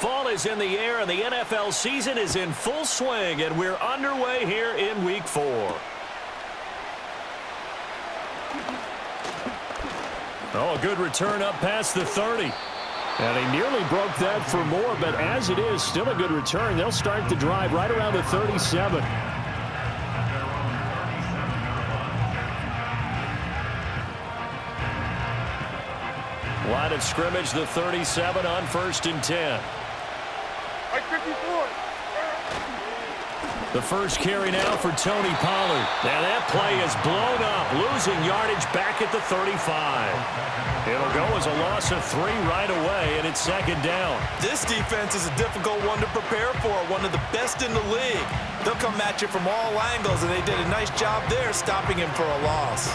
Fall is in the air, and the NFL season is in full swing, and we're underway here in Week 4. Oh, a good return up past the 30. And he nearly broke that for more, but as it is, still a good return. They'll start the drive right around the 37. Line of scrimmage, the 37 on 1st and 10. The first carry now for Tony Pollard. Now that play is blown up, losing yardage back at the 35. It'll go as a loss of 3 right away, and it's 2nd down. This defense is a difficult one to prepare for, one of the best in the league. They'll come at you from all angles, and they did a nice job there stopping him for a loss.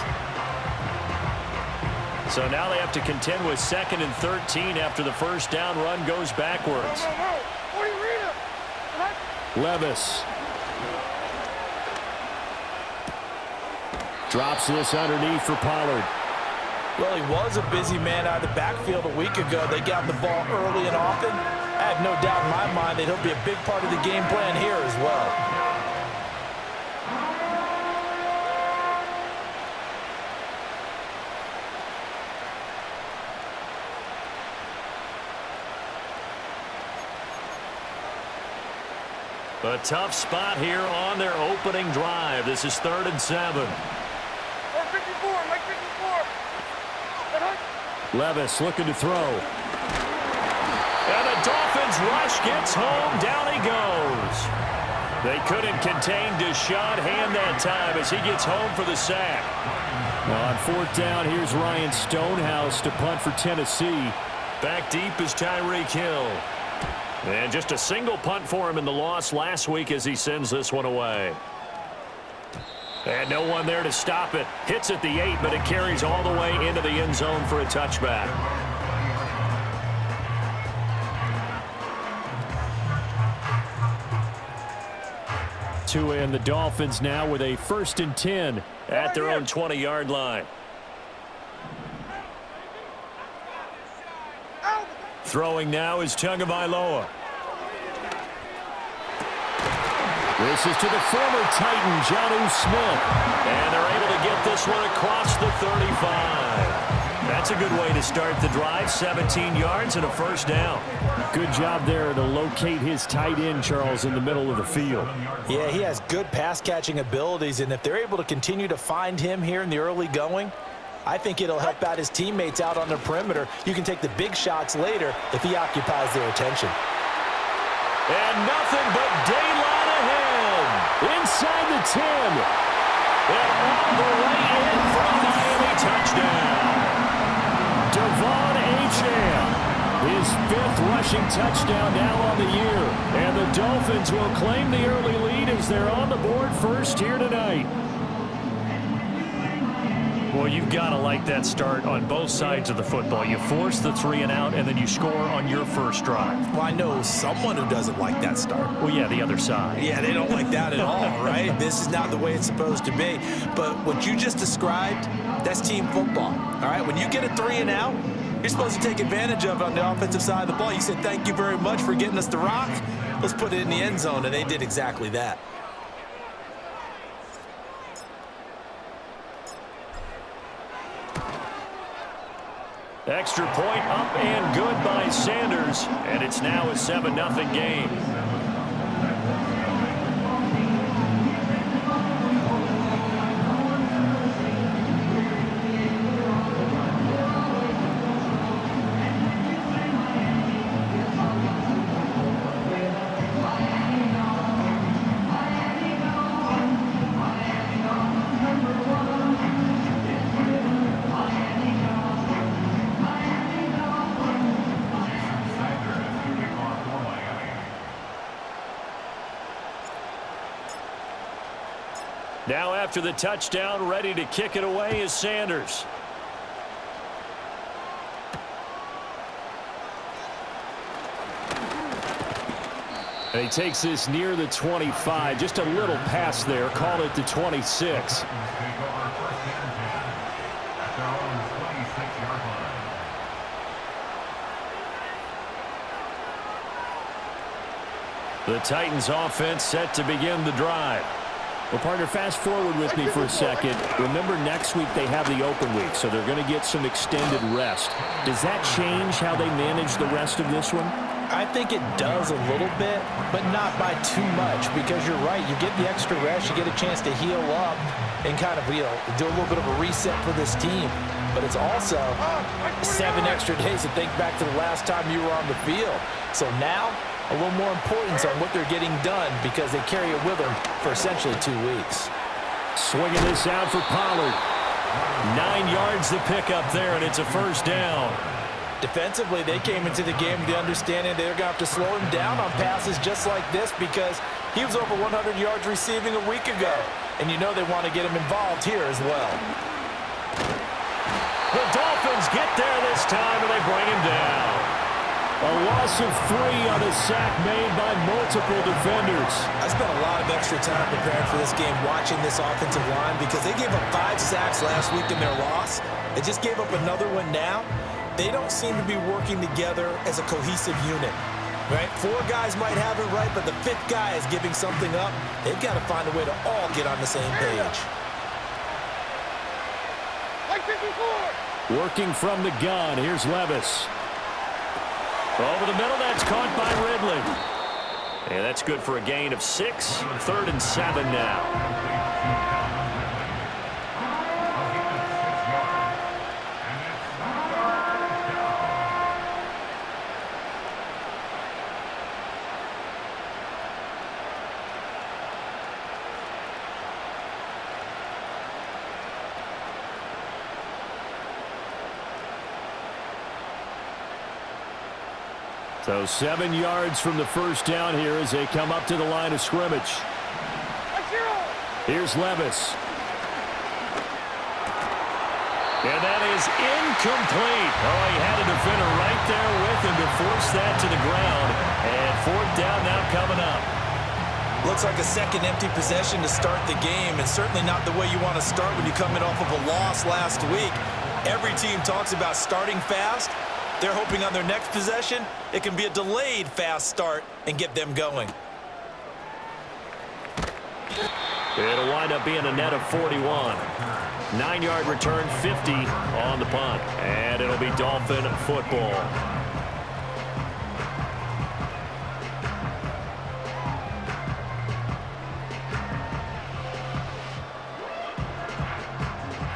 So now they have to contend with 2nd and 13 after the first down run goes backwards. Levis. Drops this underneath for Pollard. Well, he was a busy man out of the backfield a week ago. They got the ball early and often. I have no doubt in my mind that he'll be a big part of the game plan here as well. A tough spot here on their opening drive. This is 3rd and 7. Levis looking to throw. And the Dolphins rush gets home. Down he goes. They couldn't contain Deshaun Hand that time as he gets home for the sack. On 4th down, here's Ryan Stonehouse to punt for Tennessee. Back deep is Tyreek Hill. And just a single punt for him in the loss last week as he sends this one away. And no one there to stop it. Hits at the 8, but it carries all the way into the end zone for a touchback. And the Dolphins now with a 1st and 10 at their own 20-yard line. Throwing now is Tagovailoa. This is to the former Titan, Jonnu Smith. And they're able to get this one across the 35. That's a good way to start the drive. 17 yards and a 1st down. Good job there to locate his tight end, Charles, in the middle of the field. Yeah, he has good pass-catching abilities, and if they're able to continue to find him here in the early going, I think it'll help out his teammates out on the perimeter. You can take the big shots later if he occupies their attention. And nothing but daylight ahead. Inside the 10. And all the way in for a Miami touchdown. Devon Achane. His 5th rushing touchdown now on the year. And the Dolphins will claim the early lead as they're on the board first here tonight. Well, you've got to like that start on both sides of the football. You force the 3 and out, and then you score on your first drive. Well, I know someone who doesn't like that start. Well, yeah, the other side. Yeah, they don't like that at all, right? This is not the way it's supposed to be. But what you just described, that's team football, all right? When you get a 3 and out, you're supposed to take advantage of it on the offensive side of the ball. You said, thank you very much for getting us the rock. Let's put it in the end zone, and they did exactly that. Extra point up and good by Sanders, and it's now a 7-0 game. Now after the touchdown, ready to kick it away is Sanders. And he takes this near the 25. Just a little pass there. Call it the 26. The Titans offense set to begin the drive. Well, partner, fast forward with me for a second. Remember, next week they have the open week, so they're going to get some extended rest. Does that change how they manage the rest of this one? I think it does a little bit, but not by too much, because you're right. You get the extra rest, you get a chance to heal up and kind of, do a little bit of a reset for this team. But it's also 7 extra days to think back to the last time you were on the field. So now, a little more importance on what they're getting done because they carry it with them for essentially 2 weeks. Swinging this out for Pollard. 9 yards to pick up there, and it's a first down. Defensively, they came into the game with the understanding they're going to have to slow him down on passes just like this because he was over 100 yards receiving a week ago. And you know they want to get him involved here as well. The Dolphins get there this time, and they bring him down. A loss of 3 on a sack made by multiple defenders. I spent a lot of extra time preparing for this game watching this offensive line because they gave up 5 sacks last week in their loss. They just gave up another one now. They don't seem to be working together as a cohesive unit. Right? 4 guys might have it right, but the 5th guy is giving something up. They've got to find a way to all get on the same page. Working from the gun, here's Levis. Over the middle, that's caught by Ridley. And that's good for a gain of 6. 3rd and 7 now. So 7 yards from the first down here as they come up to the line of scrimmage. Here's Levis. And that is incomplete. Oh, he had a defender right there with him to force that to the ground. And 4th down now coming up. Looks like a second empty possession to start the game, and certainly not the way you want to start when you're coming off of a loss last week. Every team talks about starting fast. They're hoping on their next possession, it can be a delayed fast start and get them going. It'll wind up being a net of 41. 9-yard return, 50 on the punt. And it'll be Dolphin football.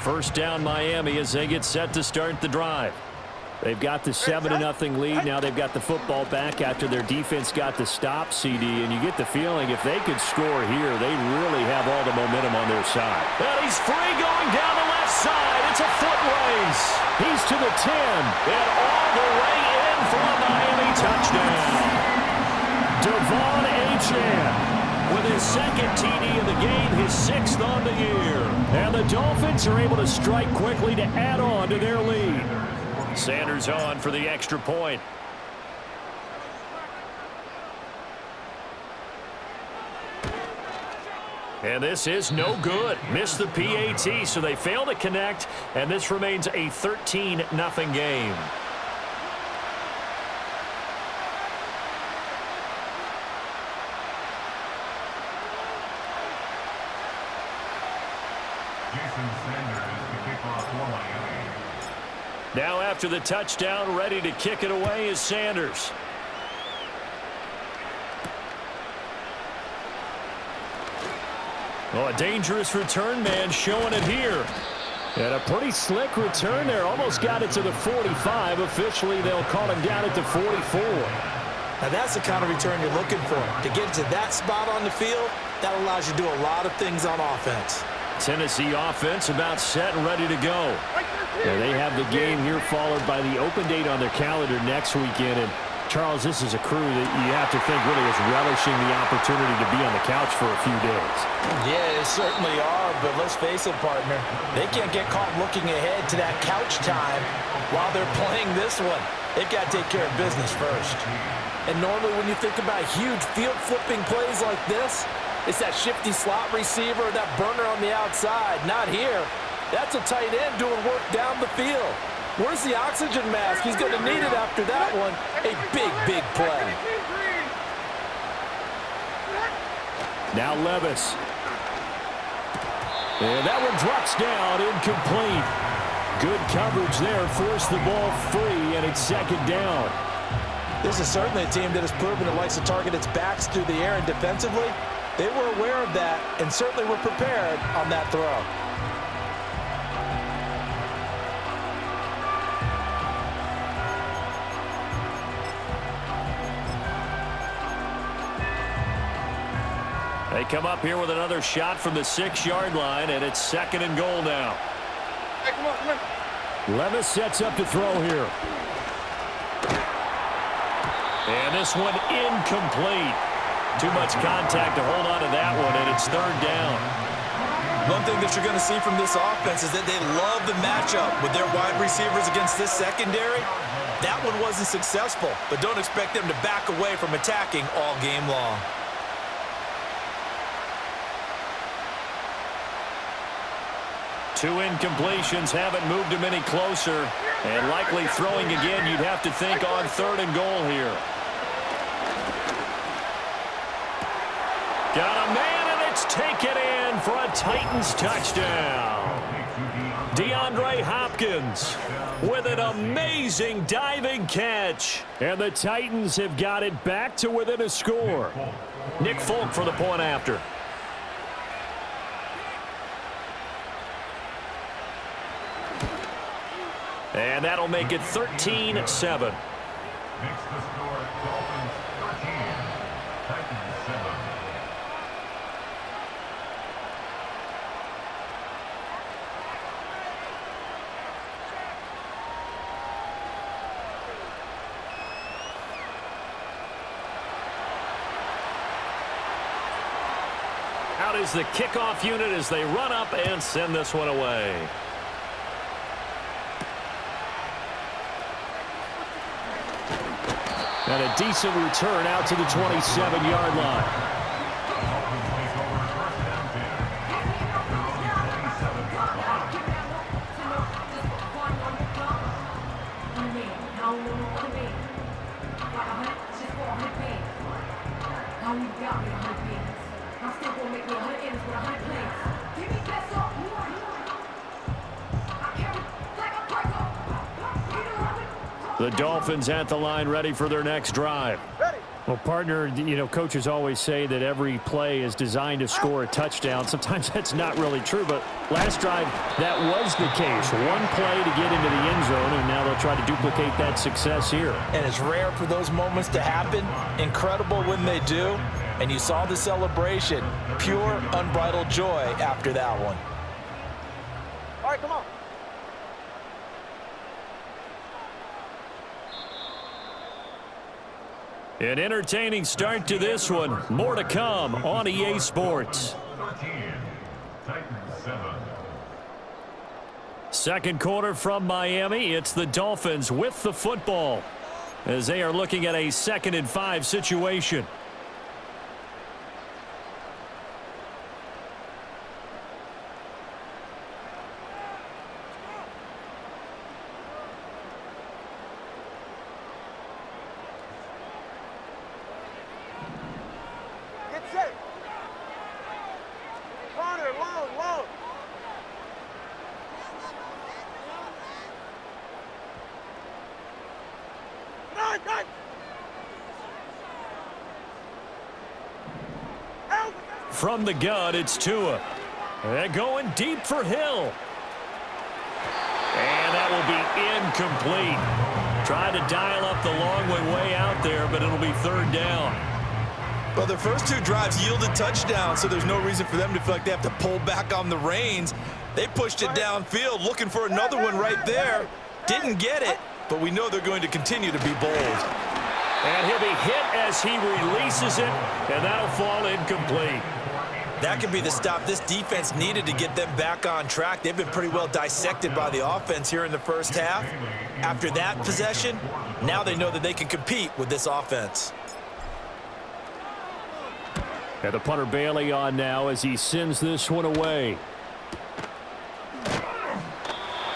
First down Miami as they get set to start the drive. They've got the 7-0 lead. Now they've got the football back after their defense got the stop, CD. And you get the feeling if they could score here, they really have all the momentum on their side. And he's free going down the left side. It's a foot race. He's to the 10 and all the way in for a Miami touchdown. Devon Achane with his 2nd TD of the game, his 6th on the year. And the Dolphins are able to strike quickly to add on to their lead. Sanders on for the extra point. And this is no good. Missed the PAT, so they fail to connect, and this remains a 13-0 game. Now after the touchdown, ready to kick it away is Sanders. Oh, a dangerous return man showing it here. And a pretty slick return there. Almost got it to the 45. Officially, they'll call him down at the 44. Now that's the kind of return you're looking for. To get to that spot on the field, that allows you to do a lot of things on offense. Tennessee offense about set and ready to go. Yeah, they have the game here followed by the open date on their calendar next weekend. And Charles, this is a crew that you have to think really is relishing the opportunity to be on the couch for a few days. Yeah, they certainly are, but let's face it, partner. They can't get caught looking ahead to that couch time while they're playing this one. They've got to take care of business first. And normally when you think about huge field-flipping plays like this, it's that shifty slot receiver, that burner on the outside. Not here. That's a tight end doing work down the field. Where's the oxygen mask? He's going to need it after that one. A big, big play. Now Levis. And that one drops down, incomplete. Good coverage there, forced the ball free, and it's second down. This is certainly a team that has proven it likes to target its backs through the air, and defensively, they were aware of that and certainly were prepared on that throw. They come up here with another shot from the 6-yard line, and it's second and goal now. Hey, come on. Levis sets up to throw here. And this one incomplete. Too much contact to hold on to that one, and it's third down. One thing that you're going to see from this offense is that they love the matchup with their wide receivers against this secondary. That one wasn't successful, but don't expect them to back away from attacking all game long. Two incompletions haven't moved him any closer. And likely throwing again, you'd have to think on third and goal here. Got a man, and it's taken in for a Titans touchdown. DeAndre Hopkins with an amazing diving catch. And the Titans have got it back to within a score. Nick Folk for the point after. And that'll make it 13-7. Makes the score Dolphins 13, Titans 7. Out is the kickoff unit as they run up and send this one away. And a decent return out to the 27-yard line. The Dolphins at the line ready for their next drive. Well, partner, you know, coaches always say that every play is designed to score a touchdown. Sometimes that's not really true, but last drive, that was the case. One play to get into the end zone, and now they'll try to duplicate that success here. And it's rare for those moments to happen. Incredible when they do. And you saw the celebration. Pure, unbridled joy after that one. All right, come on. An entertaining start to this one. More to come on EA Sports. 13, Titans 7. Second quarter from Miami. It's the Dolphins with the football as they are looking at a 2nd and 5 situation. Get set. Corner, long. Nine. From the gun, it's Tua. They're going deep for Hill. And that will be incomplete. Trying to dial up the long way out there, but it'll be third down. Well, their first two drives yielded touchdowns, so there's no reason for them to feel like they have to pull back on the reins. They pushed it downfield, looking for another one right there. Didn't get it, but we know they're going to continue to be bold. And he'll be hit as he releases it, and that'll fall incomplete. That could be the stop this defense needed to get them back on track. They've been pretty well dissected by the offense here in the first half. After that possession, now they know that they can compete with this offense. And the punter Bailey on now as he sends this one away.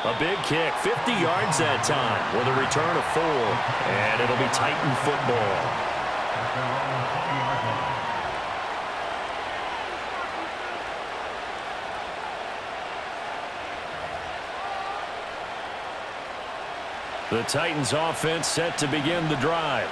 A big kick, 50 yards that time with a return of 4. And it'll be Titan football. The Titans offense set to begin the drive.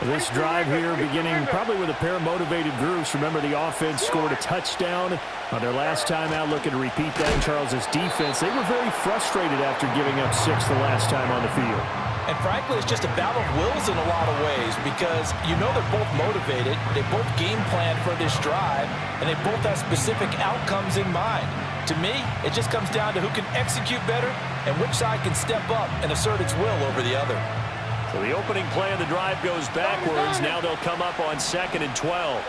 This drive here beginning probably with a pair of motivated groups. Remember, the offense scored a touchdown on their last time out. Looking to repeat that in Charles's defense. They were very frustrated after giving up 6 the last time on the field. And frankly, it's just a battle of wills in a lot of ways because you know they're both motivated. They both game plan for this drive, and they both have specific outcomes in mind. To me, it just comes down to who can execute better and which side can step up and assert its will over the other. So the opening play of the drive goes backwards. Now they'll come up on 2nd and 12.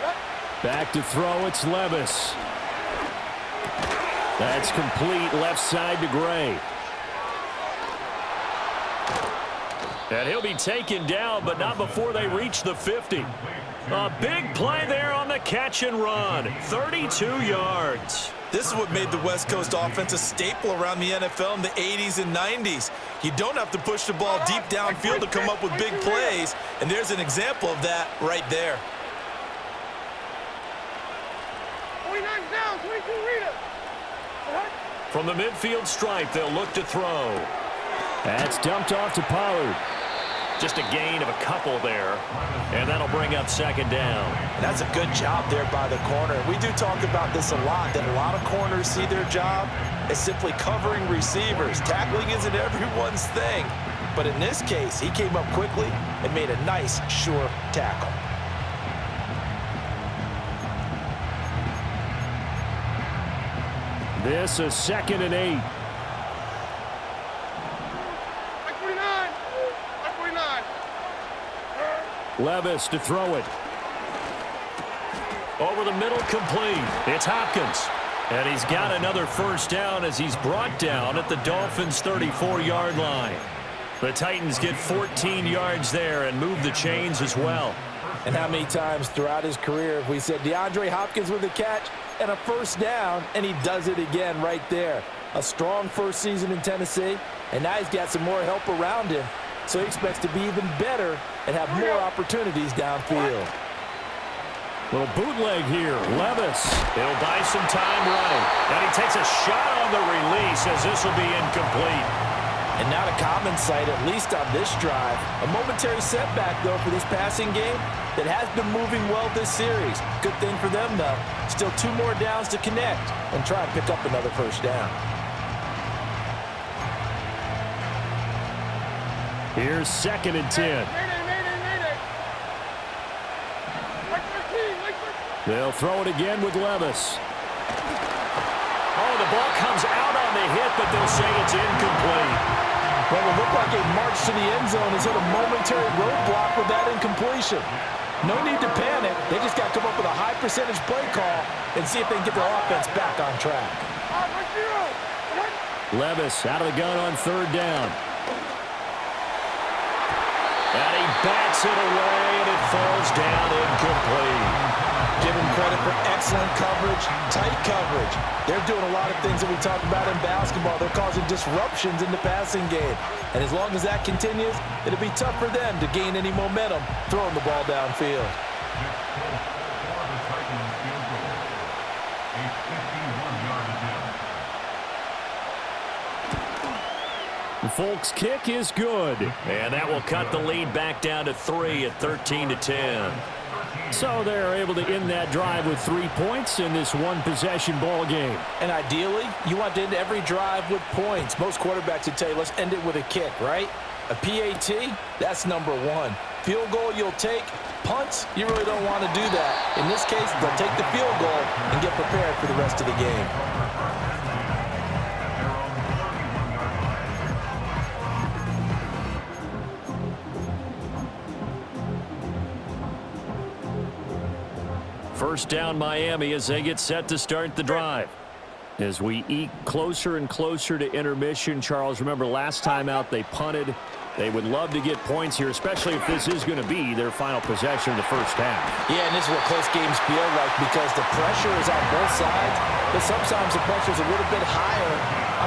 Back to throw, it's Levis. That's complete left side to Gray. And he'll be taken down, but not before they reach the 50. A big play there on the catch and run. 32 yards. This is what made the West Coast offense a staple around the NFL in the 80s and 90s. You don't have to push the ball deep downfield to come up with big plays, and there's an example of that right there. 49 down, 22 reader. From the midfield stripe, they'll look to throw. That's dumped off to Pollard. Just a gain of a couple there, and that'll bring up 2nd down. And that's a good job there by the corner. We do talk about this a lot, that a lot of corners see their job as simply covering receivers. Tackling isn't everyone's thing. But in this case, he came up quickly and made a nice, sure tackle. This is 2nd and 8. Levis to throw it. Over the middle, complete. It's Hopkins. And he's got another 1st down as he's brought down at the Dolphins' 34-yard line. The Titans get 14 yards there and move the chains as well. And how many times throughout his career have we said DeAndre Hopkins with a catch and a 1st down, and he does it again right there. A strong first season in Tennessee, and now he's got some more help around him. So he expects to be even better and have more opportunities downfield. Little bootleg here. Levis. He'll buy some time right. And he takes a shot on the release as this will be incomplete. And not a common sight, at least on this drive. A momentary setback, though, for this passing game that has been moving well this series. Good thing for them, though. Still 2 more downs to connect and try and pick up another 1st down. Here's 2nd and 10. They'll throw it again with Levis. Oh, the ball comes out on the hit, but they'll say it's incomplete. Well, it looked like a march to the end zone has hit a momentary roadblock with that incompletion. No need to panic. They just got to come up with a high percentage play call and see if they can get their offense back on track. Levis out of the gun on 3rd down. And he bats it away, and it falls down incomplete. Give him credit for excellent coverage, tight coverage. They're doing a lot of things that we talk about in basketball. They're causing disruptions in the passing game. And as long as that continues, it'll be tough for them to gain any momentum throwing the ball downfield. The Folks kick is good. And that will cut the lead back down to 3 at 13-10. So they're able to end that drive with 3 points in this one-possession ball game. And ideally, you want to end every drive with points. Most quarterbacks would tell you, let's end it with a kick, right? A PAT, that's number 1. Field goal you'll take. Punts, you really don't want to do that. In this case, they'll take the field goal and get prepared for the rest of the game. First down Miami as they get set to start the drive. As we eke closer and closer to intermission, Charles, remember last time out they punted. They would love to get points here, especially if this is going to be their final possession of the first half. Yeah, and this is what close games feel like because the pressure is on both sides, but sometimes the pressure is a little bit higher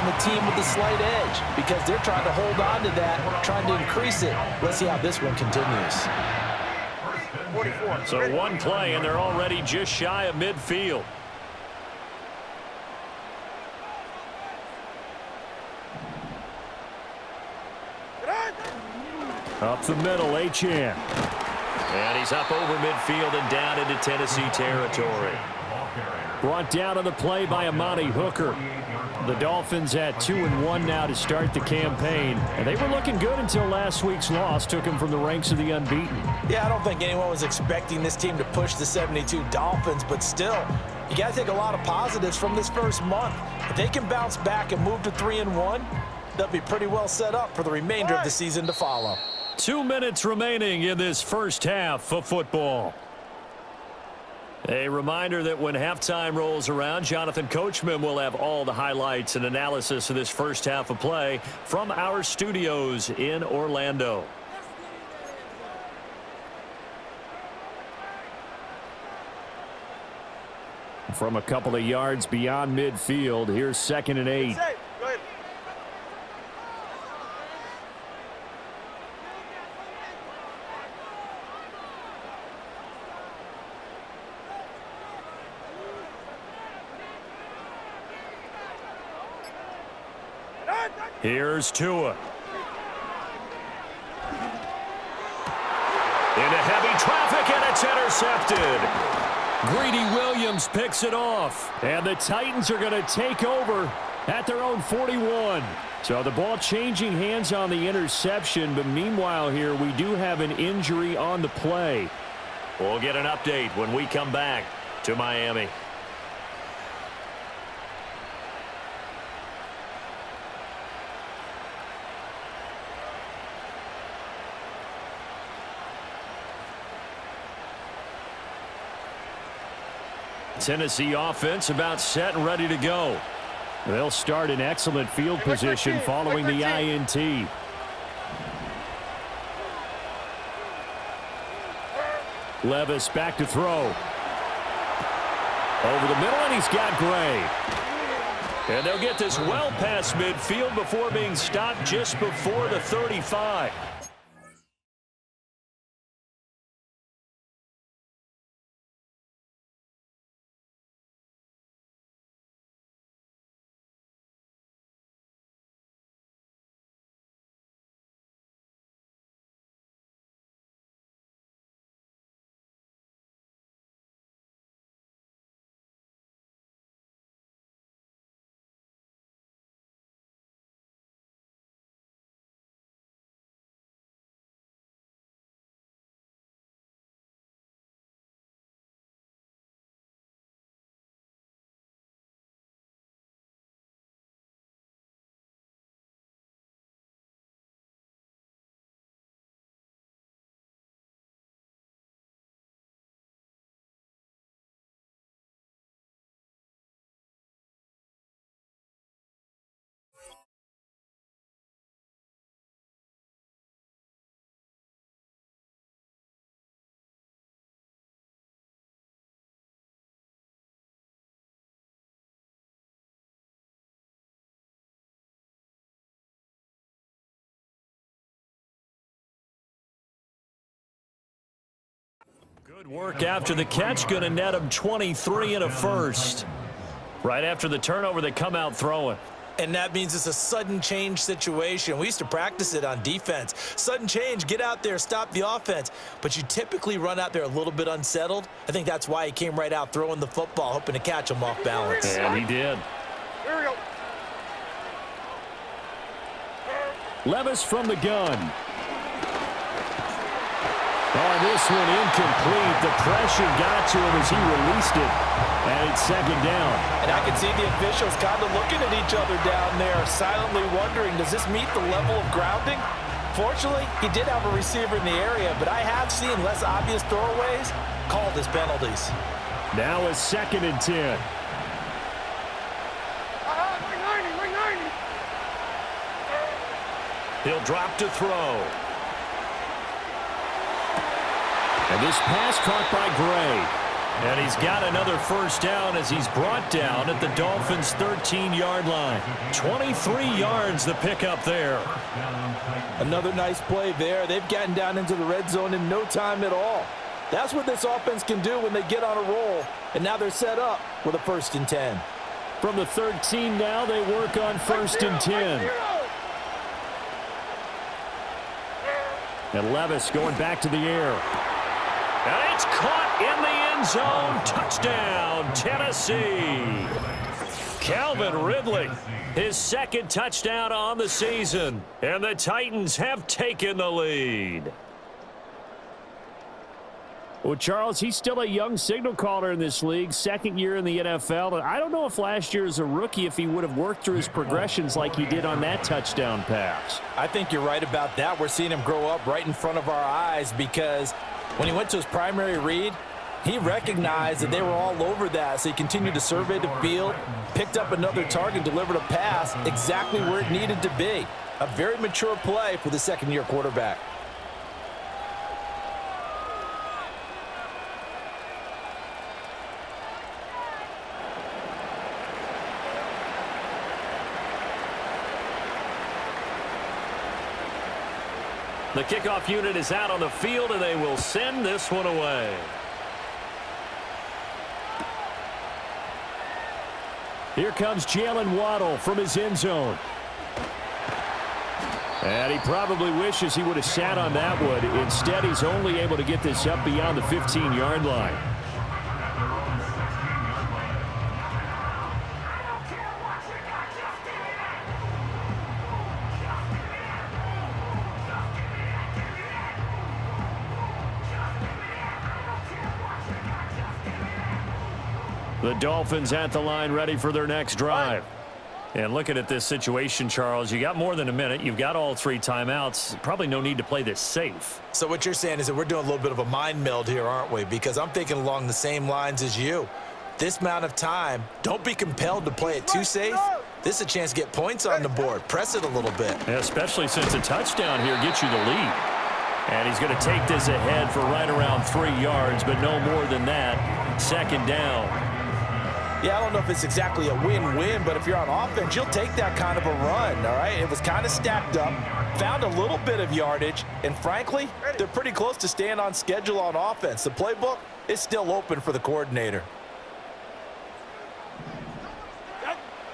on the team with the slight edge because they're trying to hold on to that, trying to increase it. Let's see how this one continues. 44. So one play, and they're already just shy of midfield. Up the middle, Achane. And he's up over midfield and down into Tennessee territory. Brought down on the play by Amani Hooker. The Dolphins at 2-1 now to start the campaign. And they were looking good until last week's loss took them from the ranks of the unbeaten. Yeah, I don't think anyone was expecting this team to push the 72 Dolphins, but still, you got to take a lot of positives from this first month. If they can bounce back and move to 3-1, they'll be pretty well set up for the remainder of the season to follow. 2 minutes remaining in this first half of football. A reminder that when halftime rolls around, Jonathan Coachman will have all the highlights and analysis of this first half of play from our studios in Orlando. From a couple of yards beyond midfield, here's 2nd and 8. Here's Tua. Into heavy traffic, and it's intercepted. Greedy Williams picks it off. And the Titans are going to take over at their own 41. So the ball changing hands on the interception, but meanwhile here we do have an injury on the play. We'll get an update when we come back to Miami. Tennessee offense about set and ready to go. They'll start in excellent field position following the INT. Levis back to throw. Over the middle, and he's got Gray. And they'll get this well past midfield before being stopped just before the 35. Good work after the catch. Going to net him 23 and a first. Right after the turnover, they come out throwing. And that means it's a sudden change situation. We used to practice it on defense. Sudden change, get out there, stop the offense. But you typically run out there a little bit unsettled. I think that's why he came right out throwing the football, hoping to catch him off balance. And he did. Here we go. Levis from the gun. Oh, this one incomplete. The pressure got to him as he released it. And it's 2nd down. And I can see the officials kind of looking at each other down there, silently wondering, does this meet the level of grounding? Fortunately, he did have a receiver in the area, but I have seen less obvious throwaways called as penalties. Now a 2nd and 10. Ring 90. He'll drop to throw. And this pass caught by Gray. And he's got another first down as he's brought down at the Dolphins' 13-yard line. 23 yards the pickup there. Another nice play there. They've gotten down into the red zone in no time at all. That's what this offense can do when they get on a roll. And now they're set up with a 1st and 10. From the 13 now, they work on 1st and 10. And Levis going back to the air. And it's caught in the end zone. Touchdown, Tennessee. Calvin Ridley, his second touchdown on the season. And the Titans have taken the lead. Well, Charles, he's still a young signal caller in this league, second year in the NFL. And I don't know if last year as a rookie, if he would have worked through his progressions like he did on that touchdown pass. I think you're right about that. We're seeing him grow up right in front of our eyes because when he went to his primary read, he recognized that they were all over that, so he continued to survey the field, picked up another target, delivered a pass exactly where it needed to be. A very mature play for the second-year quarterback. The kickoff unit is out on the field, and they will send this one away. Here comes Jalen Waddle from his end zone. And he probably wishes he would have sat on that one. Instead, he's only able to get this up beyond the 15-yard line. The Dolphins at the line, ready for their next drive. And looking at this situation, Charles, you got more than a minute. You've got all three timeouts. Probably no need to play this safe. So what you're saying is that we're doing a little bit of a mind meld here, aren't we? Because I'm thinking along the same lines as you. This amount of time, don't be compelled to play it too safe. This is a chance to get points on the board. Press it a little bit. Yeah, especially since a touchdown here gets you the lead. And he's going to take this ahead for right around 3 yards, but no more than that. Second down. Yeah, I don't know if it's exactly a win-win, but if you're on offense, you'll take that kind of a run, all right? It was kind of stacked up, found a little bit of yardage, and frankly, they're pretty close to staying on schedule on offense. The playbook is still open for the coordinator.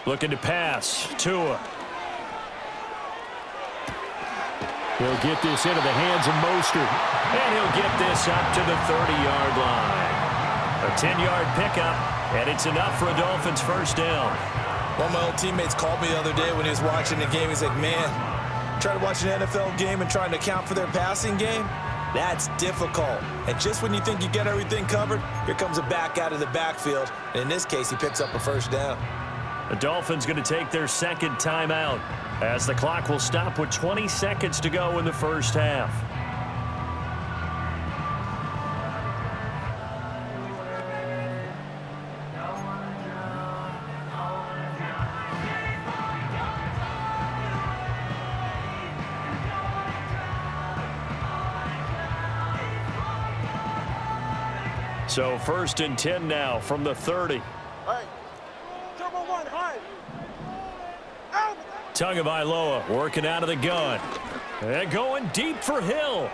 Looking to pass. Tua. He'll get this into the hands of Mostert. And he'll get this up to the 30-yard line. A 10-yard pickup, and it's enough for a Dolphins first down. One of my old teammates called me the other day when he was watching the game. He's like, man, trying to watch an NFL game and trying to account for their passing game, that's difficult. And just when you think you get everything covered, here comes a back out of the backfield. And in this case, he picks up a first down. The Dolphins going to take their second timeout as the clock will stop with 20 seconds to go in the first half. So 1st and 10 now from the 30. Hey, number one, high. Out. Tagovailoa working out of the gun. And going deep for Hill.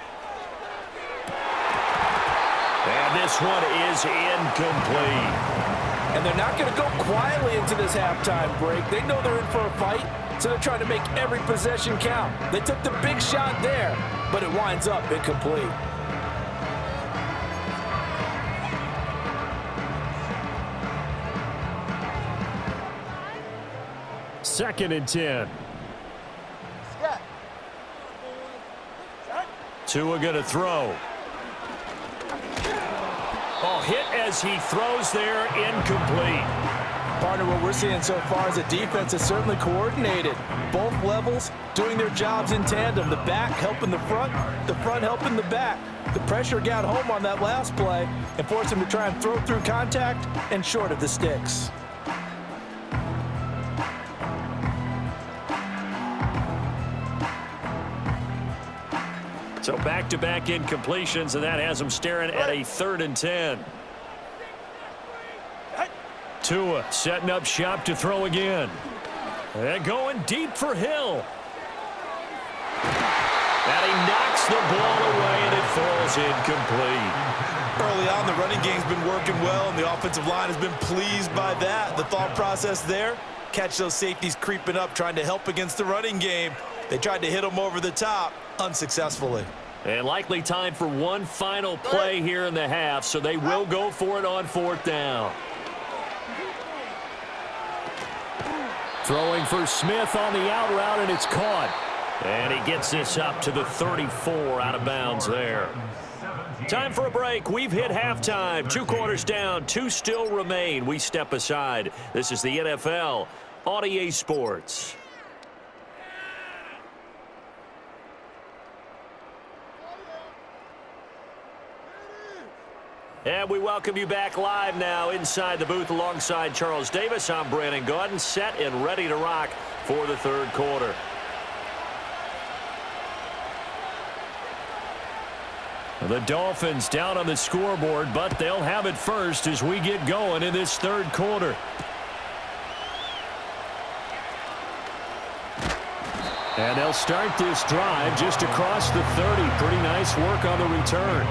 And this one is incomplete. And they're not going to go quietly into this halftime break. They know they're in for a fight, so they're trying to make every possession count. They took the big shot there, but it winds up incomplete. Second and 10. Tua going to throw. Oh, hit as he throws there, incomplete. Partner, what we're seeing so far is a defense that's certainly coordinated. Both levels doing their jobs in tandem. The back helping the front helping the back. The pressure got home on that last play and forced him to try and throw through contact and short of the sticks. So back-to-back incompletions, and that has him staring at a 3rd and 10. Tua setting up shop to throw again. And going deep for Hill. And he knocks the ball away, and it falls incomplete. Early on, the running game's been working well, and the offensive line has been pleased by that. The thought process there, catch those safeties creeping up, trying to help against the running game. They tried to hit them over the top, unsuccessfully. And likely time for one final play here in the half, so they will go for it on 4th down. Throwing for Smith on the out route, and it's caught. And he gets this up to the 34, out of bounds there. Time for a break. We've hit halftime. 2 quarters down, 2 still remain. We step aside. This is the NFL on EA Sports. And we welcome you back live now inside the booth alongside Charles Davis. I'm Brandon Gaudin, set and ready to rock for the 3rd quarter. The Dolphins down on the scoreboard, but they'll have it first as we get going in this 3rd quarter. And they'll start this drive just across the 30. Pretty nice work on the return.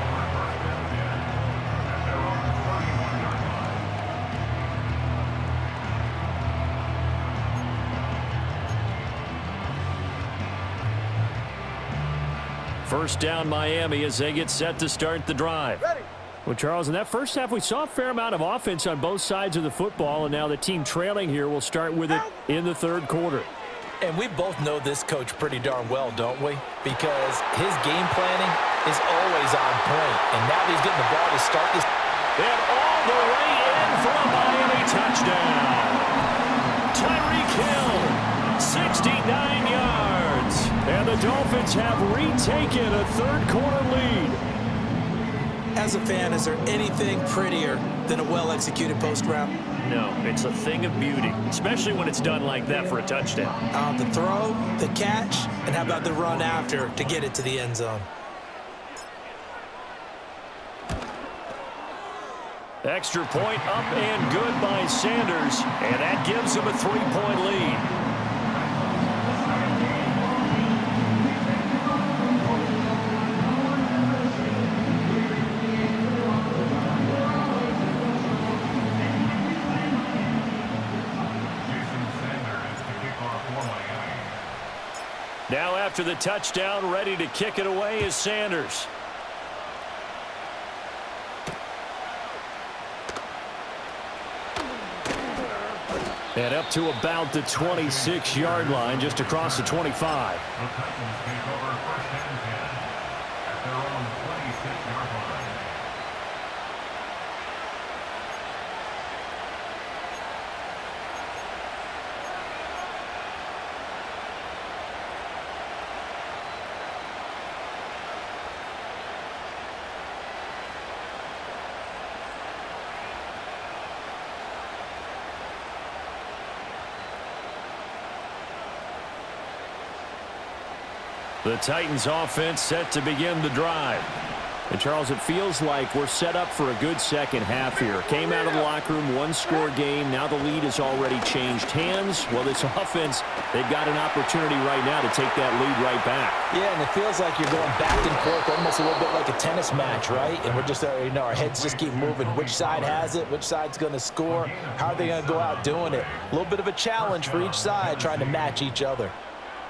First down Miami as they get set to start the drive. Well, Charles, in that first half, we saw a fair amount of offense on both sides of the football, and now the team trailing here will start with it in the 3rd quarter. And we both know this coach pretty darn well, don't we? Because his game planning is always on point. And now he's getting the ball to start this. And all the way in for a Miami touchdown. Tyreek Hill, 69 yards. And the Dolphins have retaken a 3rd quarter lead. As a fan, is there anything prettier than a well-executed post route? No, it's a thing of beauty, especially when it's done like that for a touchdown. The throw, the catch, and how about the run after to get it to the end zone? Extra point up and good by Sanders, and that gives him a 3-point lead. Now after the touchdown, ready to kick it away is Sanders. And up to about the 26-yard line, just across the 25. The Titans offense set to begin the drive. And, Charles, it feels like we're set up for a good second half here. Came out of the locker room, 1-score game. Now the lead has already changed hands. Well, this offense, they've got an opportunity right now to take that lead right back. Yeah, and it feels like you're going back and forth, almost a little bit like a tennis match, right? And we're just, our heads just keep moving. Which side has it? Which side's going to score? How are they going to go out doing it? A little bit of a challenge for each side, trying to match each other.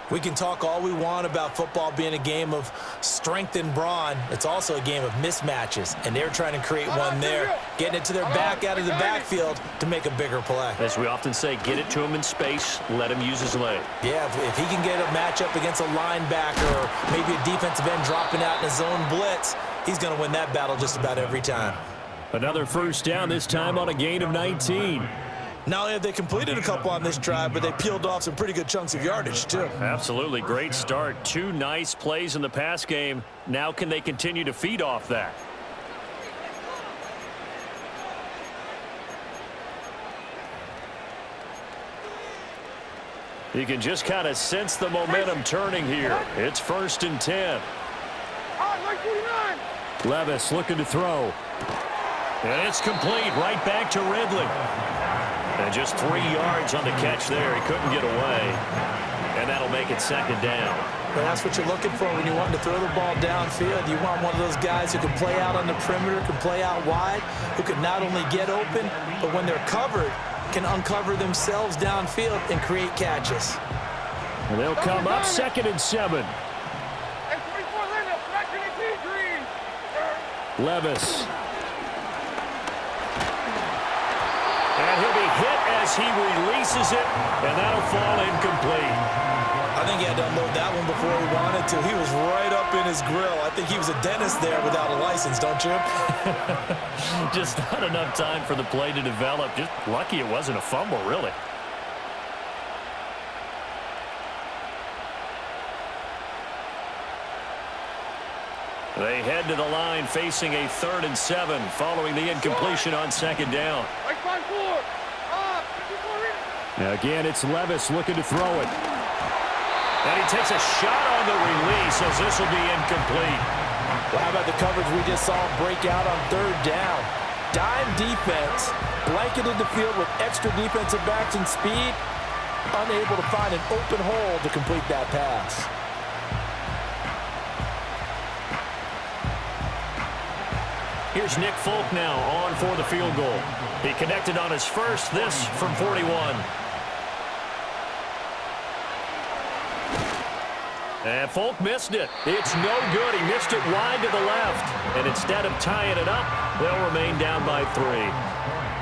We can talk all we want about football being a game of strength and brawn. It's also a game of mismatches, and they're trying to create one there, getting it to their back out of the backfield to make a bigger play. As we often say, get it to him in space, let him use his leg. Yeah, if he can get a matchup against a linebacker or maybe a defensive end dropping out in a zone blitz, he's going to win that battle just about every time. Another first down, this time on a gain of 19. Not only have they completed a couple on this drive, but they peeled off some pretty good chunks of yardage, too. Absolutely. Great start. 2 nice plays in the pass game. Now can they continue to feed off that? You can just kind of sense the momentum turning here. It's 1st and 10. Levis looking to throw. And it's complete right back to Ridley. And just 3 yards on the catch there. He couldn't get away. And that'll make it 2nd down. But that's what you're looking for when you want to throw the ball downfield. You want one of those guys who can play out on the perimeter, can play out wide, who can not only get open, but when they're covered, can uncover themselves downfield and create catches. And they'll come up 2nd and 7. Levis. And he'll be hit as he releases it, and that'll fall incomplete. I think he had to unload that one before he wanted to. He was right up in his grill. I think he was a dentist there without a license, don't you? Just not enough time for the play to develop. Just lucky it wasn't a fumble, really. They head to the line facing a 3rd and 7 following the incompletion on 2nd down. Now again, it's Levis looking to throw it. And he takes a shot on the release as this will be incomplete. Well, how about the coverage we just saw break out on 3rd down? Dime defense, blanketed the field with extra defensive backs and speed, unable to find an open hole to complete that pass. Here's Nick Folk now on for the field goal. He connected on his first, this from 41. And Folk missed it. It's no good. He missed it wide to the left. And instead of tying it up, they'll remain down by 3.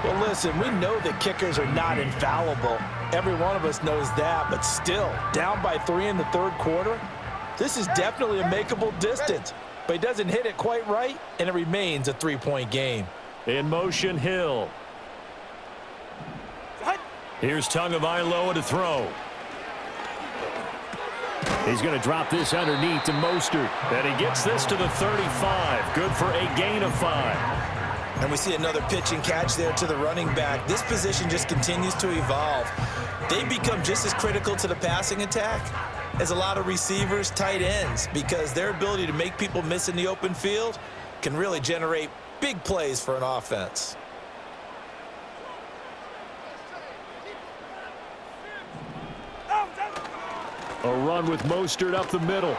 Well, listen, we know that kickers are not infallible. Every one of us knows that, but still, down by 3 in the 3rd quarter, this is definitely a makeable distance. But he doesn't hit it quite right, and it remains a 3-point game. In motion, Hill. Here's Tagovailoa to throw. He's going to drop this underneath to Mostert. And he gets this to the 35. Good for a gain of 5. And we see another pitch and catch there to the running back. This position just continues to evolve. They become just as critical to the passing attack as a lot of receivers, tight ends, because their ability to make people miss in the open field can really generate big plays for an offense. A run with Mostert up the middle.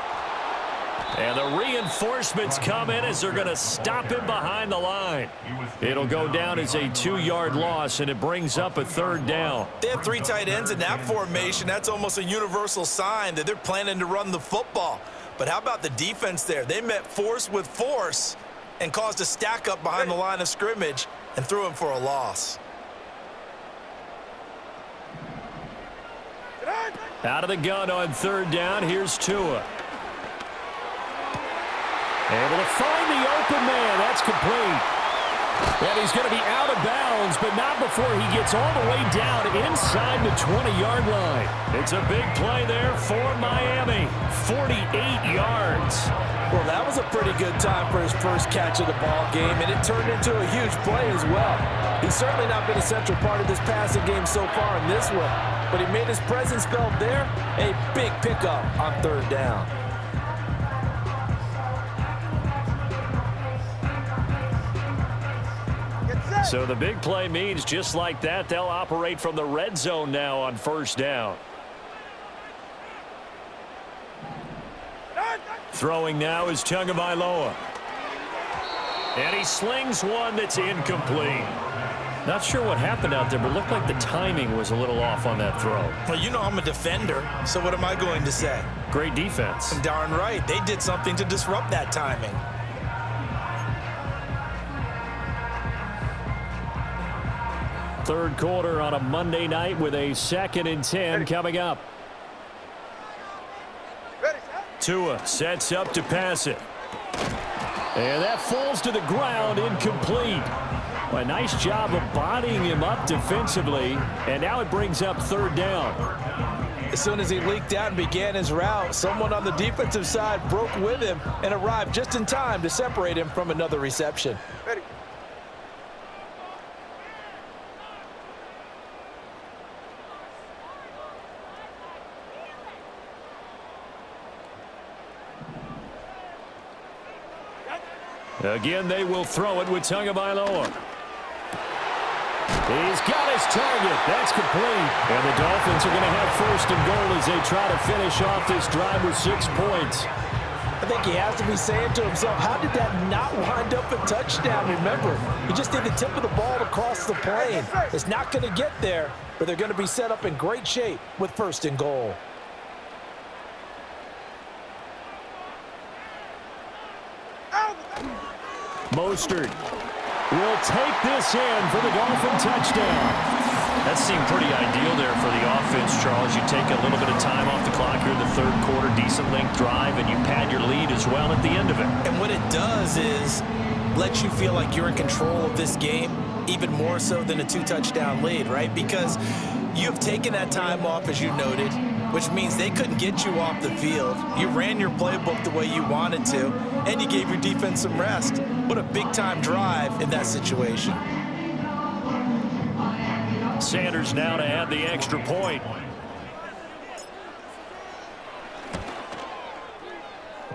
And the reinforcements come in as they're going to stop him behind the line. It'll go down as a 2-yard loss, and it brings up a 3rd down. They have 3 tight ends in that formation. That's almost a universal sign that they're planning to run the football. But how about the defense there? They met force with force and caused a stack up behind the line of scrimmage and threw him for a loss. Out of the gun on 3rd down, here's Tua. Able to find the open man. That's complete. And he's going to be out of bounds, but not before he gets all the way down inside the 20-yard line. It's a big play there for Miami. 48 yards. Well, that was a pretty good time for his first catch of the ball game, and it turned into a huge play as well. He's certainly not been a central part of this passing game so far in this one, but he made his presence felt there. A big pickup on 3rd down. So the big play means just like that, they'll operate from the red zone now on 1st down. Throwing now is Tagovailoa. And he slings one that's incomplete. Not sure what happened out there, but it looked like the timing was a little off on that throw. Well, you know I'm a defender, so what am I going to say? Great defense. Darn right. They did something to disrupt that timing. 3rd quarter on a Monday night with a 2nd and 10 coming up. Tua sets up to pass it. And that falls to the ground, incomplete. Well, a nice job of bodying him up defensively, and now it brings up 3rd down. As soon as he leaked out and began his route, someone on the defensive side broke with him and arrived just in time to separate him from another reception. Again, they will throw it with Tagovailoa. He's got his target. That's complete. And the Dolphins are going to have 1st and goal as they try to finish off this drive with 6 points. I think he has to be saying to himself, how did that not wind up a touchdown? Remember, he just did the tip of the ball to cross the plane. It's not going to get there, but they're going to be set up in great shape with 1st and goal. Mostert will take this in for the Dolphin touchdown. That seemed pretty ideal there for the offense, Charles. You take a little bit of time off the clock here in the third quarter, decent length drive, and you pad your lead as well at the end of it. And what it does is let you feel like you're in control of this game, even more so than a 2-touchdown lead, right? Because you have taken that time off, as you noted, which means they couldn't get you off the field. You ran your playbook the way you wanted to, and you gave your defense some rest. What a big-time drive in that situation. Sanders now to add the extra point.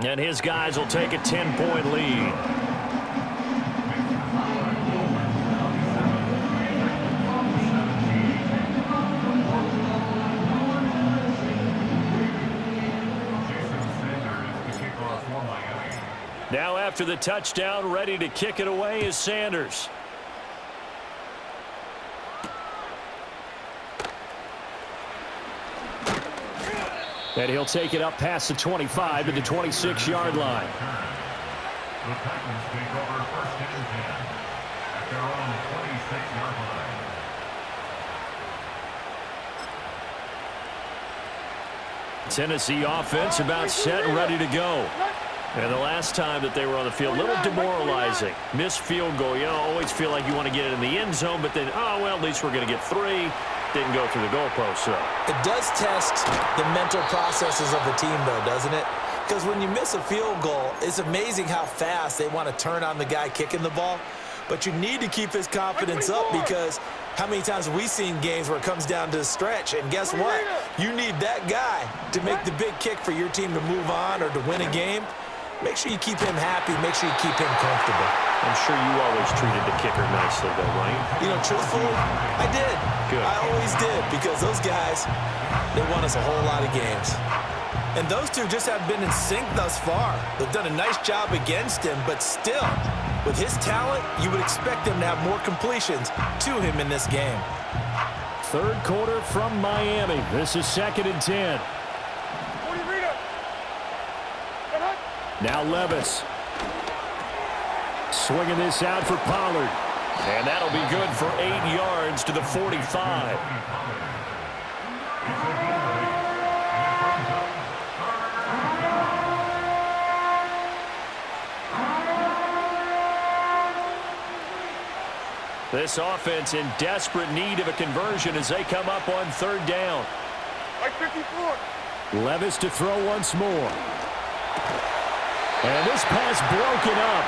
And his guys will take a 10-point lead. Now after the touchdown, ready to kick it away is Sanders. And he'll take it up past the 25 to the 26-yard line. The Titans take over first and 10 at their own 26-yard line. Tennessee offense about set and ready to go. And the last time that they were on the field, a little demoralizing. Missed field goal. You always feel like you want to get it in the end zone, but then, oh, well, at least we're going to get 3. Didn't go through the goalpost, so. It does test the mental processes of the team, though, doesn't it? Because when you miss a field goal, it's amazing how fast they want to turn on the guy kicking the ball. But you need to keep his confidence up, because how many times have we seen games where it comes down to a stretch? And guess what? You need that guy to make the big kick for your team to move on or to win a game. Make sure you keep him happy. Make sure you keep him comfortable. I'm sure you always treated the kicker nicely, though, right? You know, truthfully, I did. Good. I always did, because those guys, they won us a whole lot of games. And those two just haven't been in sync thus far. They've done a nice job against him, but still, with his talent, you would expect him to have more completions to him in this game. Third quarter from Miami. This is 2nd and 10. Now Levis. Swinging this out for Pollard. And that'll be good for 8 yards to the 45. This offense in desperate need of a conversion as they come up on 3rd down. Like 54. Levis to throw once more. And this pass broken up.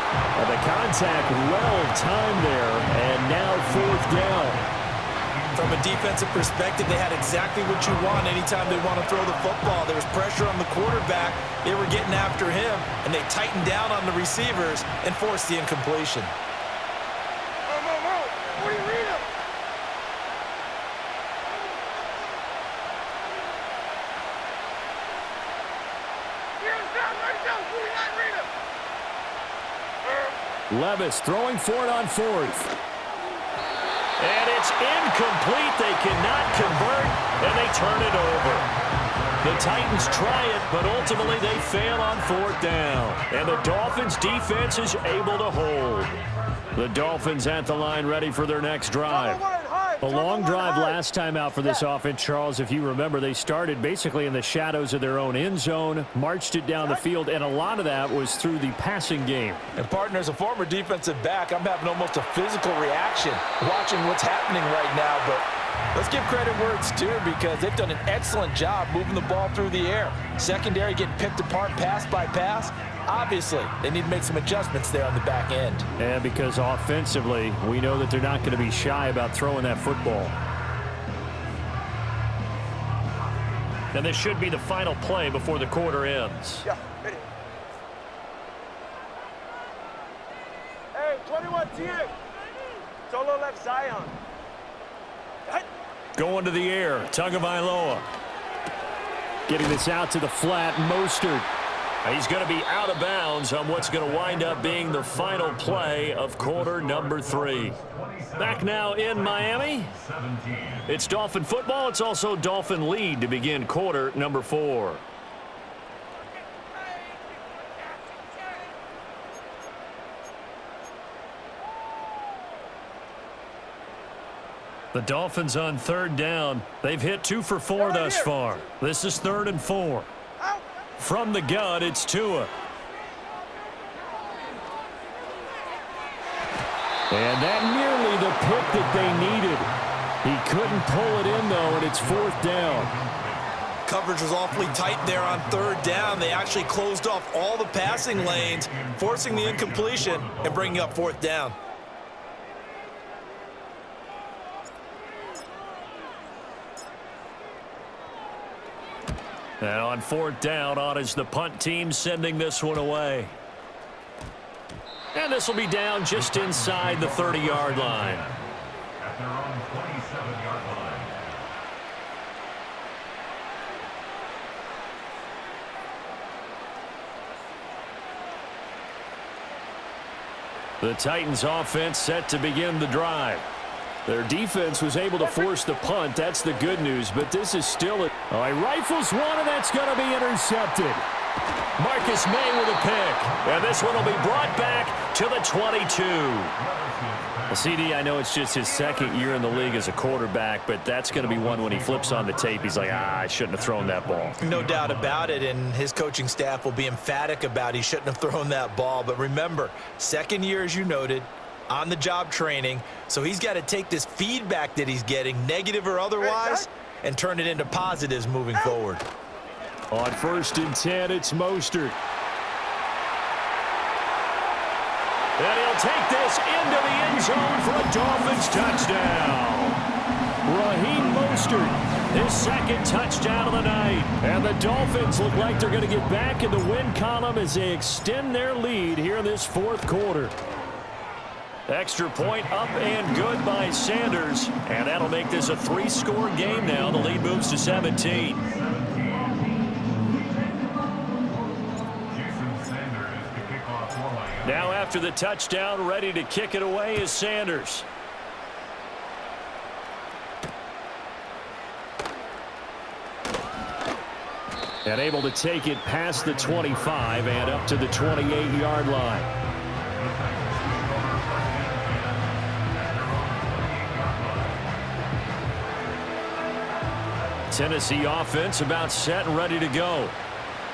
And the contact well timed there, and now 4th down. From a defensive perspective, they had exactly what you want anytime they want to throw the football. There was pressure on the quarterback. They were getting after him, and they tightened down on the receivers and forced the incompletion. Levis throwing for it on 4th. And it's incomplete. They cannot convert, and they turn it over. The Titans try it, but ultimately they fail on 4th down. And the Dolphins' defense is able to hold. The Dolphins at the line ready for their next drive. A long drive last time out for this offense, Charles. If you remember, they started basically in the shadows of their own end zone, marched it down the field, and a lot of that was through the passing game. And, partner, as a former defensive back, I'm having almost a physical reaction watching what's happening right now. But let's give credit where it's due, because they've done an excellent job moving the ball through the air. Secondary getting picked apart pass by pass. Obviously, they need to make some adjustments there on the back end. And because offensively, we know that they're not going to be shy about throwing that football. And this should be the final play before the quarter ends. Yeah, hit it. Hey, 21 TM. Solo left Zion. Going to the air, Tagovailoa. Getting this out to the flat, Mostert. He's going to be out of bounds on what's going to wind up being the final play of quarter number 3. Back now in Miami. It's Dolphin football. It's also Dolphin lead to begin quarter number 4. The Dolphins on third down. They've hit 2 for 4 thus far. This is 3rd and 4. From the gun, it's Tua. And that nearly the pick that they needed. He couldn't pull it in, though, and it's 4th down. Coverage was awfully tight there on 3rd down. They actually closed off all the passing lanes, forcing the incompletion and bringing up 4th down. And on 4th down, on is the punt team sending this one away. And this will be down just inside the 30-yard line. At their own 27-yard line. The Titans offense set to begin the drive. Their defense was able to force the punt. That's the good news, but this is still a... Oh, he rifles one, and that's going to be intercepted. Marcus May with a pick. And this one will be brought back to the 22. Well, CD, I know it's just his 2nd year in the league as a quarterback, but that's going to be one when he flips on the tape. He's like, I shouldn't have thrown that ball. No doubt about it, and his coaching staff will be emphatic about he shouldn't have thrown that ball. But remember, 2nd year, as you noted, on-the-job training, so he's got to take this feedback that he's getting, negative or otherwise, and turn it into positives moving forward. On 1st and 10, it's Mostert. And he'll take this into the end zone for a Dolphins touchdown. Raheem Mostert, His 2nd touchdown of the night. and the Dolphins look like they're going to get back in the win column as they extend their lead here in this 4th quarter. Extra point up and good by Sanders. And that'll make this a 3-score game now. The lead moves to 17. Now after the touchdown, ready to kick it away is Sanders. And able to take it past the 25 and up to the 28-yard line. Tennessee offense about set and ready to go.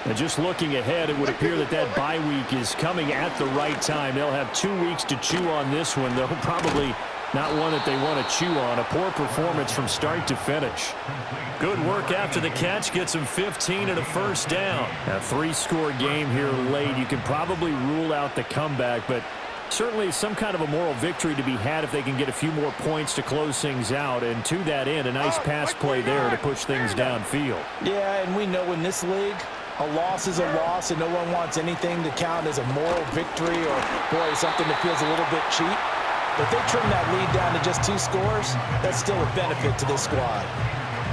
And just looking ahead, it would appear that that bye week is coming at the right time. They'll have 2 weeks to chew on this one, though probably not one that they want to chew on. A poor performance from start to finish. Good work after the catch. Gets him 15 and a 1st down. A 3-score game here late. You can probably rule out the comeback, but certainly some kind of a moral victory to be had if they can get a few more points to close things out. And to that end, a nice pass play there to push things downfield. Yeah, and we know in this league, a loss is a loss, and no one wants anything to count as a moral victory or, boy, something that feels a little bit cheap. But if they trim that lead down to just 2 scores, that's still a benefit to this squad.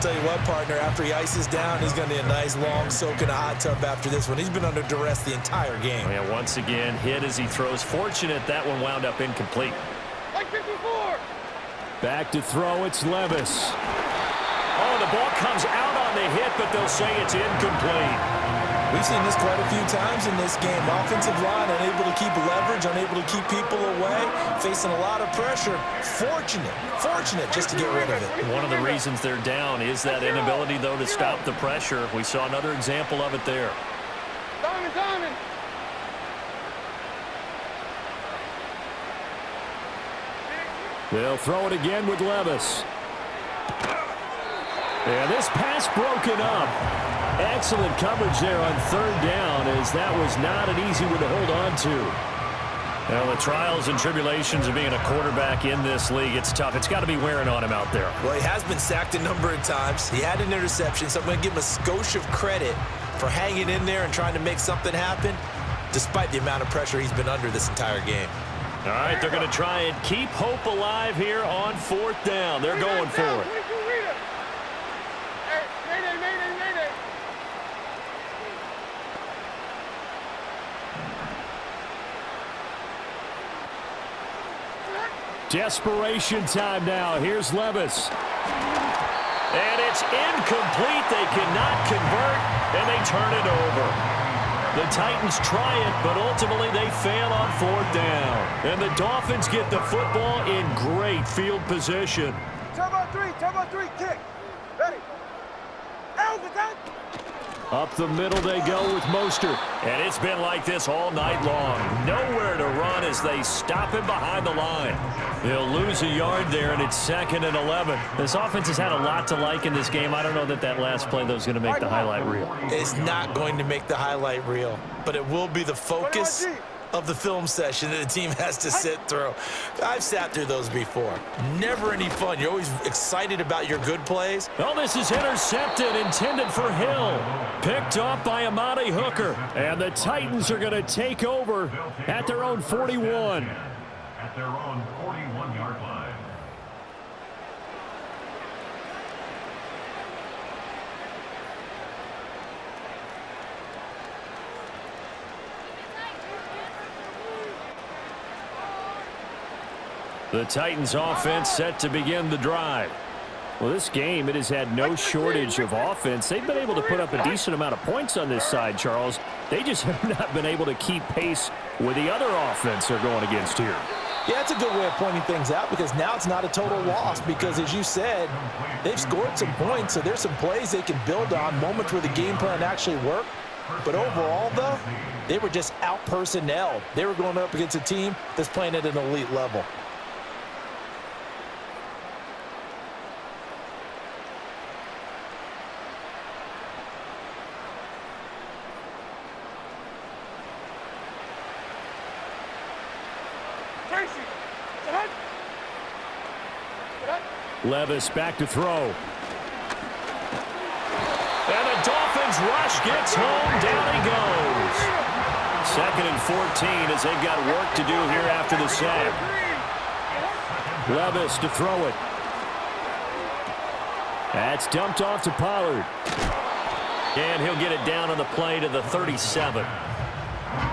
Tell you what, partner, after he ices down, he's going to need a nice long soak in a hot tub after this one. He's been under duress the entire game. Yeah, once again, hit as he throws. Fortunate that one wound up incomplete. Like 54. Back to throw, it's Levis. Oh, the ball comes out on the hit, but they'll say it's incomplete. We've seen this quite a few times in this game. Offensive line unable to keep leverage, unable to keep people away, facing a lot of pressure. Fortunate just to get rid of it. One of the reasons they're down is that inability, though, to stop the pressure. We saw another example of it there. Diamond. They'll throw it again with Levis. And this pass broken up. Excellent coverage there on 3rd down, as that was not an easy one to hold on to. Well, the trials and tribulations of being a quarterback in this league, it's tough. It's got to be wearing on him out there. Well, he has been sacked a number of times. He had an interception, so I'm going to give him a skosh of credit for hanging in there and trying to make something happen, despite the amount of pressure he's been under this entire game. All right, they're going to try and keep hope alive here on 4th down. They're going for it. Desperation time now. Here's Levis. And it's incomplete. They cannot convert, and they turn it over. The Titans try it, but ultimately they fail on 4th down. And the Dolphins get the football in great field position. Turbo! three, kick. Ready. Overtime. Up the middle they go with Mostert. And it's been like this all night long. Nowhere to run as they stop him behind the line. They'll lose a yard there, and it's 2nd and 11. This offense has had a lot to like in this game. I don't know that last play, though, is going to make the highlight reel. It's not going to make the highlight reel, but it will be the focus of the film session that the team has to sit through. I've sat through those before. Never any fun. You're always excited about your good plays. Oh, this is intercepted, intended for Hill. Picked off by Amani Hooker. And the Titans are going to take over at their own 41. At their own 41-yard line. The Titans offense set to begin the drive. Well, this game, it has had no shortage of offense. They've been able to put up a decent amount of points on this side, Charles. They just have not been able to keep pace with the other offense they're going against here. Yeah, that's a good way of pointing things out because now it's not a total loss because, as you said, they've scored some points, so there's some plays they can build on, moments where the game plan actually worked. But overall, though, they were just out-personnelled. They were going up against a team that's playing at an elite level. Levis back to throw. And the Dolphins rush gets home. Down he goes. 2nd and 14 as they've got work to do here after the sack. Levis to throw it. That's dumped off to Pollard. And he'll get it down on the play to the 37.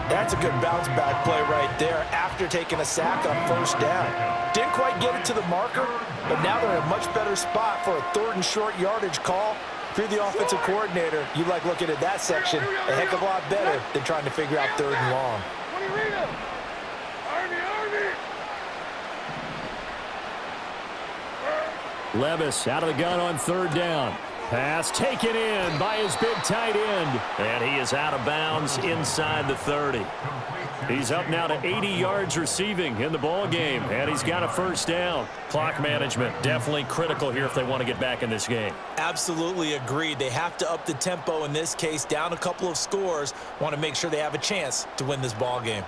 That's a good bounce-back play right there after taking a sack on 1st down. Didn't quite get it to the marker, but now they're in a much better spot for a 3rd and short yardage call. If you're the offensive coordinator, you like looking at that section a heck of a lot better than trying to figure out 3rd and long. Levis out of the gun on 3rd down. Pass taken in by his big tight end. And he is out of bounds inside the 30. He's up now to 80 yards receiving in the ball game, and he's got a 1st down. Clock management definitely critical here if they want to get back in this game. Absolutely agreed. They have to up the tempo in this case, down a couple of scores. Want to make sure they have a chance to win this ball game.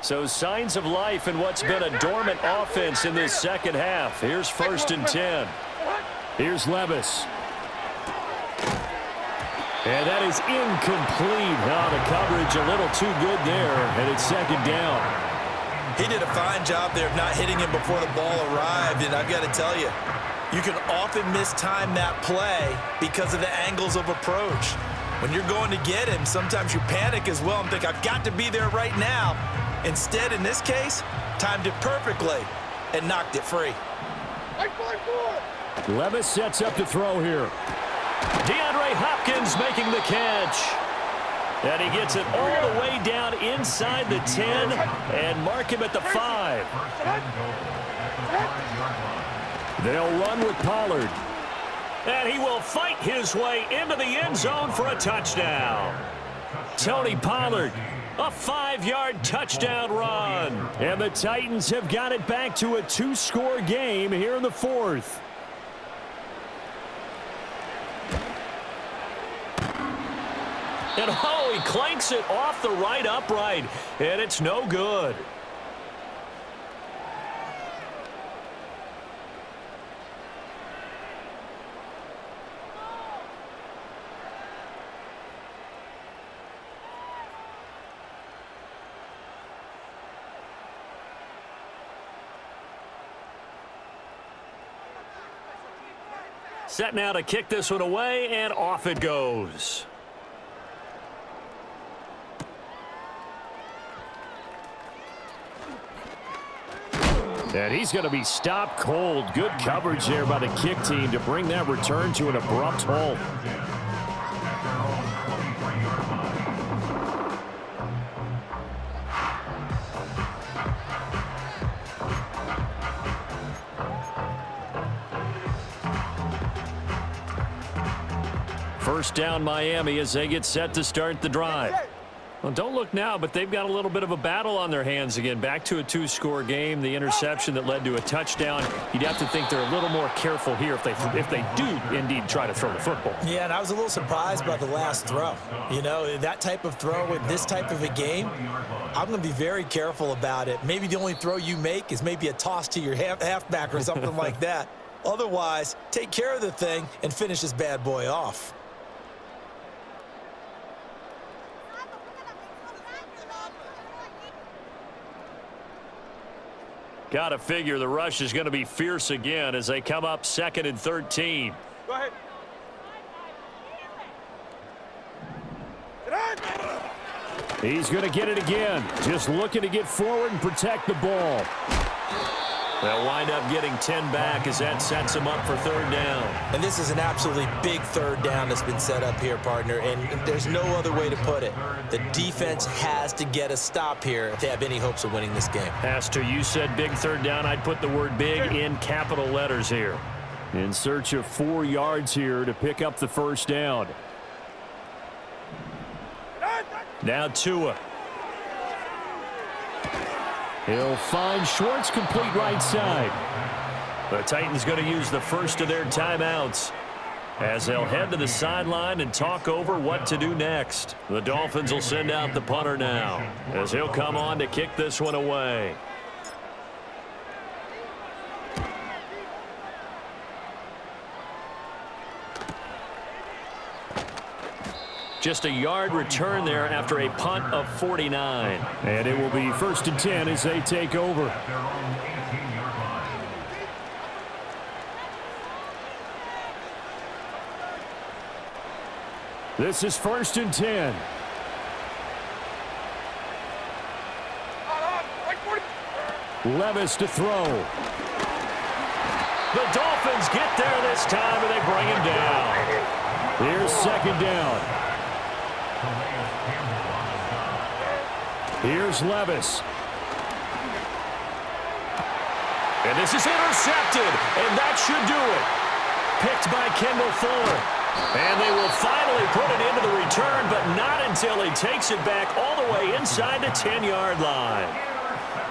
So signs of life in what's been a dormant offense in this 2nd half. Here's 1st and 10. Here's Levis. And that is incomplete. Oh, the coverage a little too good there, and it's 2nd down. He did a fine job there of not hitting him before the ball arrived, and I've got to tell you, you can often mistime that play because of the angles of approach. When you're going to get him, sometimes you panic as well and think, I've got to be there right now. Instead, in this case, timed it perfectly and knocked it free. Levis sets up to throw here. DeAndre Hopkins making the catch. And he gets it all the way down inside the 10 and mark him at the 5. They'll run with Pollard. And he will fight his way into the end zone for a touchdown. Tony Pollard, a 5-yard touchdown run. And the Titans have got it back to a 2-score game here in the 4th. And oh, he clanks it off the right upright, and it's no good. Set now to kick this one away, and off it goes. And he's going to be stopped cold. Good coverage there by the kick team to bring that return to an abrupt halt. First down Miami as they get set to start the drive. Well, don't look now, but they've got a little bit of a battle on their hands again. Back to a 2-score game. The interception that led to a touchdown. You'd have to think they're a little more careful here if they do indeed try to throw the football. Yeah, and I was a little surprised by the last throw. You know, that type of throw with this type of a game, I'm going to be very careful about it. Maybe the only throw you make is maybe a toss to your halfback or something like that. Otherwise, take care of the thing and finish this bad boy off. Got to figure the rush is going to be fierce again as they come up 2nd and 13. Go ahead. He's going to get it again. Just looking to get forward and protect the ball. They'll wind up getting 10 back as that sets them up for 3rd down. And this is an absolutely big 3rd down that's been set up here, partner, and there's no other way to put it. The defense has to get a stop here if they have any hopes of winning this game. Pastor, you said big 3rd down. I'd put the word big in capital letters here. In search of 4 yards here to pick up the 1st down. Now Tua. He'll find Schwartz complete right side. The Titans going to use the first of their timeouts as they'll head to the sideline and talk over what to do next. The Dolphins will send out the punter now as he'll come on to kick this one away. Just a yard return there after a punt of 49. And it will be 1st and 10 as they take over. At their own 18-yard line. This is 1st and 10. Levis to throw. The Dolphins get there this time and they bring him down. Here's 2nd down. Here's Levis. And this is intercepted, and that should do it. Picked by Kendall Fuller. And they will finally put it into the return, but not until he takes it back all the way inside the 10-yard line.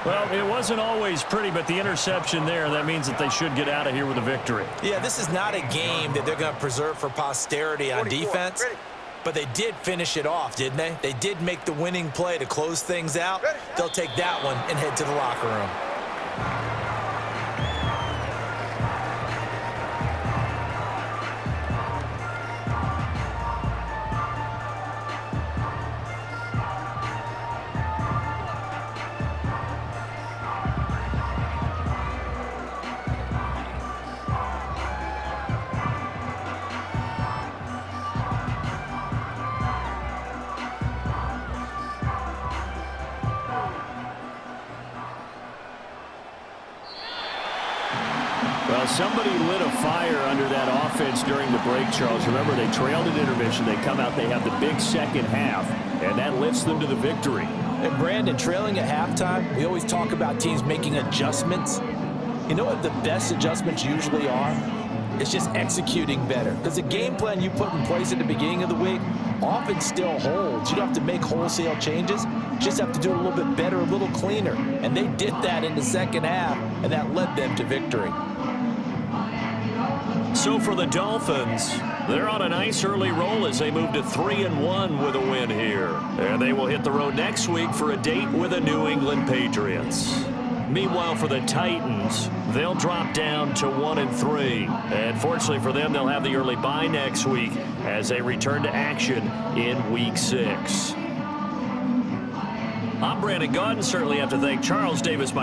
Well, it wasn't always pretty, but the interception there, that means that they should get out of here with a victory. Yeah, this is not a game that they're going to preserve for posterity on defense. But they did finish it off, didn't they? They did make the winning play to close things out. They'll take that one and head to the locker room. Well, somebody lit a fire under that offense during the break, Charles. Remember, they trailed at intermission. They come out, they have the big second half, and that lifts them to the victory. And, Brandon, trailing at halftime, we always talk about teams making adjustments. You know what the best adjustments usually are? It's just executing better. Because the game plan you put in place at the beginning of the week often still holds. You don't have to make wholesale changes. You just have to do it a little bit better, a little cleaner. And they did that in the second half, and that led them to victory. So for the Dolphins, they're on a nice early roll as they move to 3-1 with a win here. And they will hit the road next week for a date with the New England Patriots. Meanwhile, for the Titans, they'll drop down to 1-3. And fortunately for them, they'll have the early bye next week as they return to action in Week 6. I'm Brandon Gaudin. Certainly have to thank Charles Davis, my